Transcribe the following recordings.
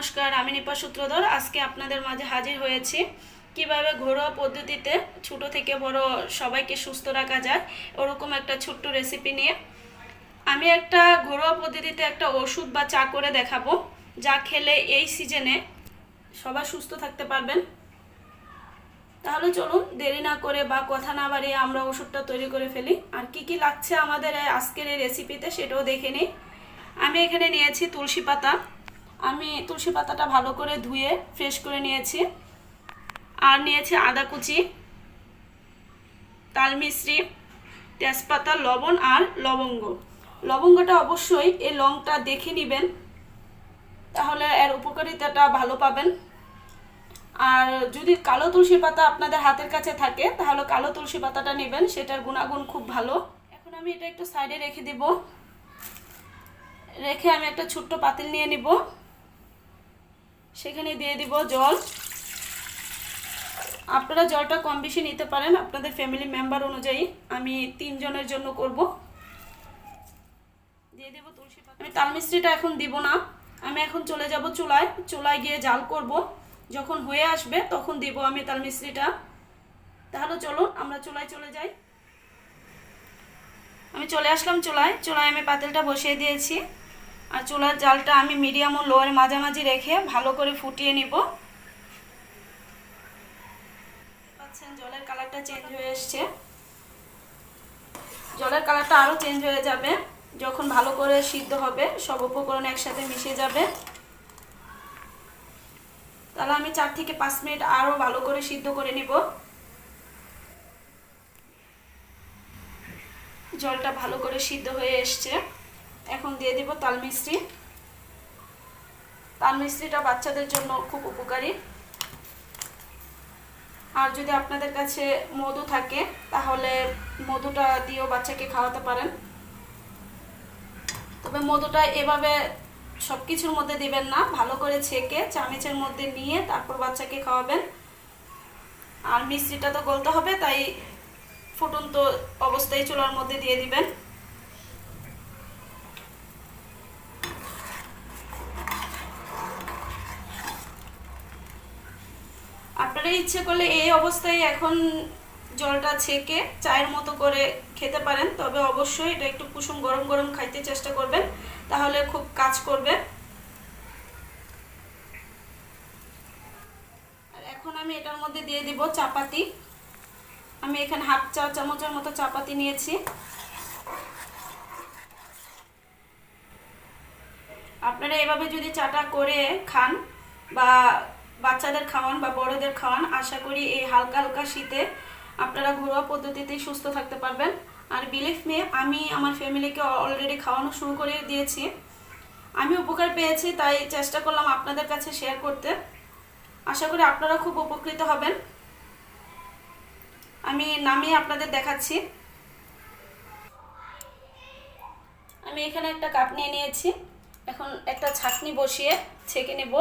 নমস্কার, আমি নিপা সূত্রধর। আজকে আপনাদের মাঝে হাজির হয়েছি কিভাবে ঘরোয়া পদ্ধতিতে ছোট থেকে বড় সবাইকে সুস্থ রাখা যায় ওরকম একটা ছোট্ট রেসিপি নিয়ে। আমি একটা ঘরোয়া পদ্ধতিতে একটা ওষুধ বা চা করে দেখাবো, যা খেলে এই সিজনে সবাই সুস্থ থাকতে পারবেন। তাহলে চলুন দেরি না করে বা কথা না বাড়িয়ে আমরা ওষুধটা তৈরি করে ফেলি। আর কি কি লাগছে আমাদের আজকের এই রেসিপিতে সেটাও দেখে নিই। আমি এখানে নিয়েছি তুলসী পাতা। আমি তুলসী পাতাটা ভালো করে ধুয়ে ফ্রেশ করে নিয়েছি। আর নিয়েছি আদা কুচি, তাল মিশ্রি, তেজপাতা, লবণ আর লবঙ্গ। লবঙ্গটা অবশ্যই এই লংটা দেখে নেবেন, তাহলে এর উপকারিতাটা ভালো পাবেন। আর যদি কালো তুলসী পাতা আপনাদের হাতের কাছে থাকে তাহলে কালো তুলসী পাতাটা নেবেন, সেটার গুণাগুণ খুব ভালো। এখন আমি এটা একটু সাইডে রেখে দিব। রেখে আমি একটা ছোট্ট পাতিল নিয়ে নিব, সেখানে দিয়ে দিব জল। আপনারা জলটা কম বেশি নিতে পারেন আপনাদের ফ্যামিলি মেম্বার অনুযায়ী। আমি 3 জনের জন্য করব। দিয়ে দেব তুলসী পাতা। আমি তাল মিশ্রিটা এখন দিব না, আমি এখন চলে যাব চুলায়। চুলায় গিয়ে জাল করব, যখন হয়ে আসবে তখন দিব আমি তাল মিশ্রিটা। তাহলে চলুন আমরা চুলায় চলে যাই। আমি চলে আসলাম চুলায়। চুলায় আমি পাতিলটা বসিয়ে দিয়েছি। আর চুলার জালটা আমি মিডিয়াম ও লোয়ের মাঝামাঝি রেখে ভালো করে ফুটিয়ে নিব। পাচ্ছেন জলের কালারটা চেঞ্জ হয়ে এসছে। জলের কালারটা আরও চেঞ্জ হয়ে যাবে যখন ভালো করে সিদ্ধ হবে, সব উপকরণ একসাথে মিশে যাবে। তাহলে আমি 4 থেকে 5 মিনিট আরও ভালো করে সিদ্ধ করে নিব। জলটা ভালো করে সিদ্ধ হয়ে এসছে। এখন দিয়ে দিব তাল মিশ্রি। তাল মিশ্রিটা বাচ্চাদের জন্য খুব উপকারী। আর যদি আপনাদের কাছে মধু থাকে তাহলে মধুটা দিয়েও বাচ্চাকে খাওয়াতে পারেন। তবে মধুটা এভাবে সব কিছুর মধ্যে দিবেন না, ভালো করে ছেঁকে চামচের মধ্যে নিয়ে তারপর বাচ্চাকে খাওয়াবেন। আর মিষ্টিটা তো গলতে হবে, তাই ফুটন্ত অবস্থায় চুলার মধ্যে দিয়ে দিবেন। আপনারা ইচ্ছে করলে এই অবস্থায় এখন জলটা ছেঁকে চায়ের মতো করে খেতে পারেন, তবে অবশ্যই এটা একটু কুসুম গরম গরম খাইতে চেষ্টা করবেন, তাহলে খুব কাজ করবে। আর এখন আমি এটার মধ্যে দিয়ে দিব চাপাতি। আমি এখানে হাফ চা চামচের মতো চাপাতি নিয়েছি। আপনারা এভাবে যদি চাটা করে খান বা বাচ্চাদের খাওয়ান বা বড়দের খাওয়ান, আশা করি এই হালকা হালকা শীতে আপনারা ঘরোয়া পদ্ধতিতেই সুস্থ থাকতে পারবেন। আর বিলিভ মি, আমি আমার ফ্যামিলিকে অলরেডি খাওয়ানো শুরু করে দিয়েছি। আমি উপকার পেয়েছি, তাই চেষ্টা করলাম আপনাদের কাছে শেয়ার করতে। আশা করি আপনারা খুব উপকৃত হবেন। আমি নামিয়ে আপনাদের দেখাচ্ছি। আমি এখানে একটা কাপ নিয়ে নিয়েছি। এখন একটা ছাঁকনি বসিয়ে ছেঁকে নেব।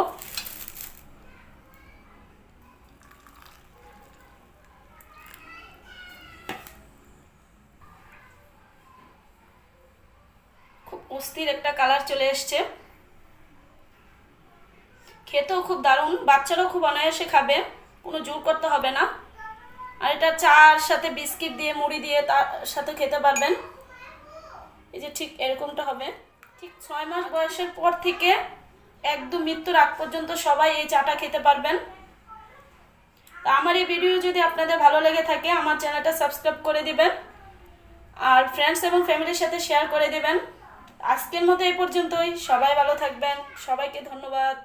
খুব অস্থির একটা কালার চলে এসছে। খেতেও খুব দারুণ, বাচ্চারাও খুব অনায়াসে খাবে, কোনো জোর করতে হবে না। আর এটা চার সাথে বিস্কিট দিয়ে মুড়ি দিয়ে তার সাথে খেতে পারবেন। এই যে ঠিক এরকমটা হবে। ঠিক 6 মাস বয়সের পর থেকে একদম মৃত্যুর আগ পর্যন্ত সবাই এই চাটা খেতে পারবেন। তা আমার এই ভিডিও যদি আপনাদের ভালো লেগে থাকে আমার চ্যানেলটা সাবস্ক্রাইব করে দিবেন আর ফ্রেন্ডস এবং ফ্যামিলির সাথে শেয়ার করে দিবেন। আজকের মতো এই পর্যন্তই। সবাই ভালো থাকবেন। সবাইকে ধন্যবাদ।